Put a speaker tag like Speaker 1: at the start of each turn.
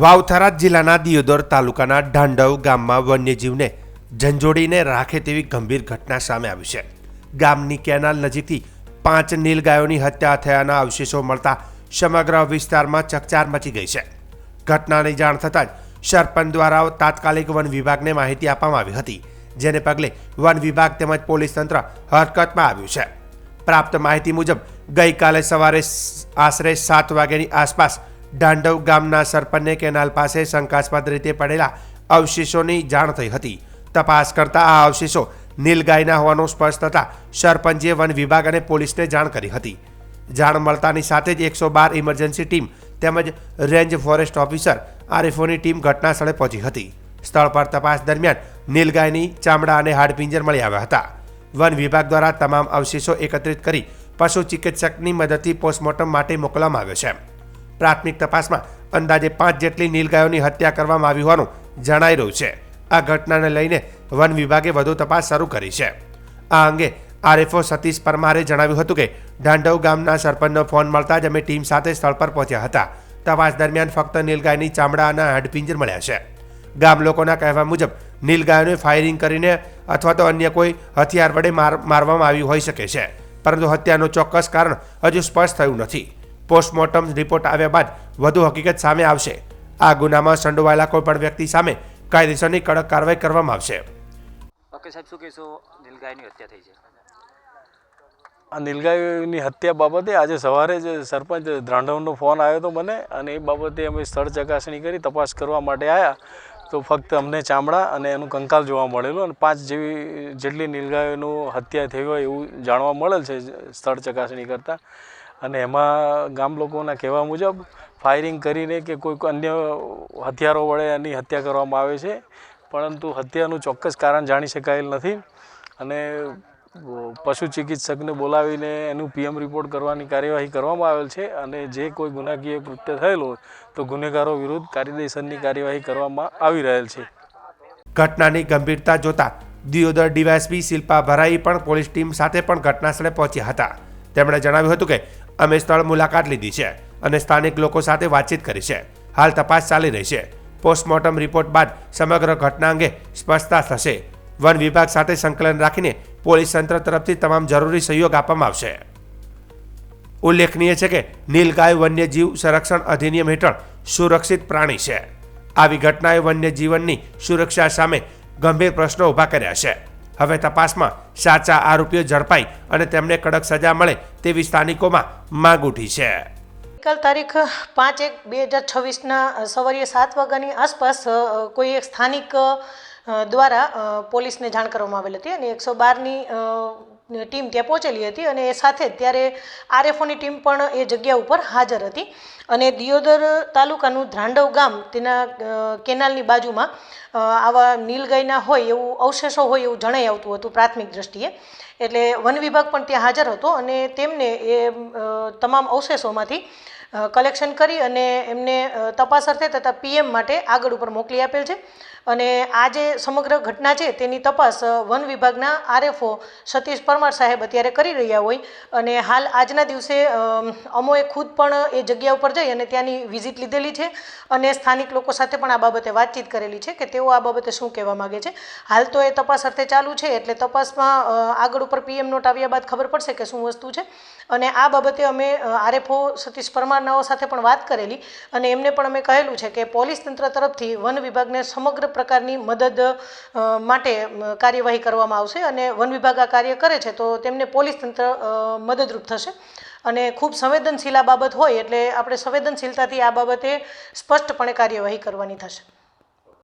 Speaker 1: વાવ-થરાદ જિલ્લાના દિયોદર તાલુકાના ઢાંડવ ગામમાં વન્યજીવને ઝંઝોડીને રાખે તેવી ગંભીર ઘટના સામે આવી છે। ગામની કેનાલ નજીકથી 5 નીલગાયોની હત્યા થયાના અવશેષો મળતા સમગ્ર વિસ્તારમાં ચકચાર મચી ગઈ છે। ઘટનાની જાણ થતાં જ સરપંચ દ્વારા તાત્કાલિક વન વિભાગને માહિતી આપવામાં આવી હતી, જેને પગલે વન વિભાગ તેમજ પોલીસ તંત્ર હરકતમાં આવ્યું છે। પ્રાપ્ત માહિતી મુજબ ગઈકાલે સવારે આશરે 7 વાગ્યાની આસપાસ ઢાંડવ ગામના સરપંચને કેનાલ પાસે શંકાસ્પદ રીતે પડેલા અવશેષોની જાણ થઈ હતી। તપાસ કરતા આ અવશેષો નીલગાયના હોવાનું સ્પષ્ટ થતાં સરપંચે વન વિભાગ અને પોલીસને જાણ કરી હતી। જાણ મળતાની સાથે જ 112 ઇમરજન્સી ટીમ તેમજ રેન્જ ફોરેસ્ટ ઓફિસર આરએફઓની ટીમ ઘટના સ્થળે પહોંચી હતી। સ્થળ પર તપાસ દરમિયાન નીલગાયની ચામડા અને હાડપિંજર મળી આવ્યા હતા। વન વિભાગ દ્વારા તમામ અવશેષો એકત્રિત કરી પશુ ચિકિત્સકની મદદથી પોસ્ટમોર્ટમ માટે મોકલવામાં આવ્યો છે। પ્રાથમિક તપાસમાં અંદાજે 5 જેટલી નીલગાયોની હત્યા કરવામાં આવી હોવાનું જણાઈ રહ્યું છે। આ ઘટનાને લઈને વન વિભાગે વધુ તપાસ શરૂ કરી છે। આ અંગે આરએફઓ સતીશ પરમારે જણાવ્યું હતું કે ઢાંડવ ગામના સરપંચનો ફોન મળતા જ અમે ટીમ સાથે સ્થળ પર પહોંચ્યા હતા। તપાસ દરમિયાન ફક્ત નીલગાયની ચામડા અને હાડપિંજર મળ્યા છે। ગામ લોકોના કહેવા મુજબ નીલગાયોને ફાયરિંગ કરીને અથવા તો અન્ય કોઈ હથિયાર વડે મારવામાં આવી હોઈ શકે છે, પરંતુ હત્યાનું ચોક્કસ કારણ હજુ સ્પષ્ટ થયું નથી। પોસ્ટમોર્ટમ રિપોર્ટ આવ્યા બાદ વધુ હકીકત સામે આવશે। આ ગુનામાં સંડોવાયેલા કોઈપણ વ્યક્તિ સામે કાયદેસરની કડક કાર્યવાહી કરવામાં આવશે।
Speaker 2: ઓકે સાહેબ, શું કહેશો? નીલગાયની હત્યા થઈ છે।
Speaker 3: આ નીલગાયની હત્યા બાબતે આજે સવારે જ સરપંચ ઢાંડવનો ફોન આવ્યો હતો મને, અને એ બાબતે અમે સ્થળ ચકાસણી કરી તપાસ કરવા માટે આવ્યા તો ફક્ત અમને ચામડા અને એનું કંકાલ જોવા મળેલું, અને 5 જેટલી નીલગાયોનું હત્યા થઈ હોય એવું જાણવા મળેલ છે સ્થળ ચકાસણી કરતાં। અને એમાં ગામ લોકોના કહેવા મુજબ ફાયરિંગ કરીને કે કોઈ અન્ય હથિયારો વડે એની હત્યા કરવામાં આવે છે, પરંતુ હત્યાનું ચોક્કસ કારણ જાણી શકાયેલ નથી। અને પશુ ચિકિત્સકને બોલાવીને એનું પીએમ રિપોર્ટ કરવાની કાર્યવાહી કરવામાં આવેલ છે, અને જે કોઈ ગુનાકીય કૃત્ય થયેલું હોય તો ગુનેગારો વિરુદ્ધ કાયદેસરની કાર્યવાહી કરવામાં આવી રહેલ છે।
Speaker 1: ઘટનાની ગંભીરતા જોતા દિયોદર ડીવાયએસપી શિલ્પા ભરાઈ પણ પોલીસ ટીમ સાથે પણ ઘટના સ્થળે પહોંચ્યા હતા। તેમણે જણાવ્યું હતું કે અમે સ્થળ મુલાકાત લીધી છે અને સ્થાનિક લોકો સાથે વાતચીત કરી છે। હાલ તપાસ ચાલી રહી છે। પોસ્ટમોર્ટમ રિપોર્ટ બાદ સમગ્ર ઘટના અંગે સ્પષ્ટતા થશે। વન વિભાગ સાથે સંકલન રાખીને પોલીસ તંત્ર તરફથી તમામ જરૂરી સહયોગ આપવામાં આવશે। ઉલ્લેખનીય છે કે નીલગાય વન્યજીવ સંરક્ષણ અધિનિયમ હેઠળ સુરક્ષિત પ્રાણી છે। આવી ઘટનાએ વન્યજીવનની સુરક્ષા સામે ગંભીર પ્રશ્નો ઊભા કર્યા છે। હવે તપાસમાં સાચા આરોપીઓ ઝડપાઈ અને તેમને કડક સજા મળે તેવી સ્થાનિકોમાં માંગ ઉઠી છે।
Speaker 4: ગઈકાલ તારીખ 5/1/2026ના સવારે 7 વાગ્યાની આસપાસ કોઈ એક સ્થાનિક દ્વારા પોલીસને જાણ કરવામાં આવેલી હતી, અને 112ની ટીમ ત્યાં પહોંચેલી હતી, અને એ સાથે જ ત્યારે આરએફઓની ટીમ પણ એ જગ્યા ઉપર હાજર હતી। અને દિયોદર તાલુકાનું ઢાંડવ ગામ તેના કેનાલની બાજુમાં આવા નીલગાયના હોય એવું અવશેષો હોય એવું જણાઈ આવતું હતું પ્રાથમિક દ્રષ્ટિએ। એટલે વન વિભાગ પણ ત્યાં હાજર હતો, અને તેમને એ તમામ અવશેષોમાંથી કલેક્શન કરી અને એમને તપાસ અર્થે તથા પીએમ માટે આગળ ઉપર મોકલી આપેલ છે। અને આ જે સમગ્ર ઘટના છે તેની તપાસ વન વિભાગના આરએફઓ સતીશ પરમાર સાહેબ અત્યારે કરી રહ્યા હોય, અને હાલ આજના દિવસે અમોએ ખુદ પણ એ જગ્યા ઉપર જઈ અને ત્યાંની વિઝિટ લીધેલી છે, અને સ્થાનિક લોકો સાથે પણ આ બાબતે વાતચીત કરેલી છે કે તેઓ આ બાબતે શું કહેવા માગે છે। હાલ તો એ તપાસ અર્થે ચાલુ છે, એટલે તપાસમાં આગળ ઉપર પીએમ નોટ આવ્યા બાદ ખબર પડશે કે શું વસ્તુ છે। અને આ બાબતે અમે આરએફઓ સતીશ પરમારનાઓ સાથે પણ વાત કરેલી, અને એમને પણ અમે કહેલું છે કે પોલીસ તંત્ર તરફથી વન વિભાગને સમગ્ર પ્રકારની મદદ માટે કાર્યવાહી કરવામાં આવશે, અને વન વિભાગ આ કાર્ય કરે છે તો તેમને પોલીસ તંત્ર મદદરૂપ થશે। અને ખૂબ સંવેદનશીલ આ બાબત હોય એટલે આપણે સંવેદનશીલતાથી આ બાબતે સ્પષ્ટપણે કાર્યવાહી કરવાની થશે।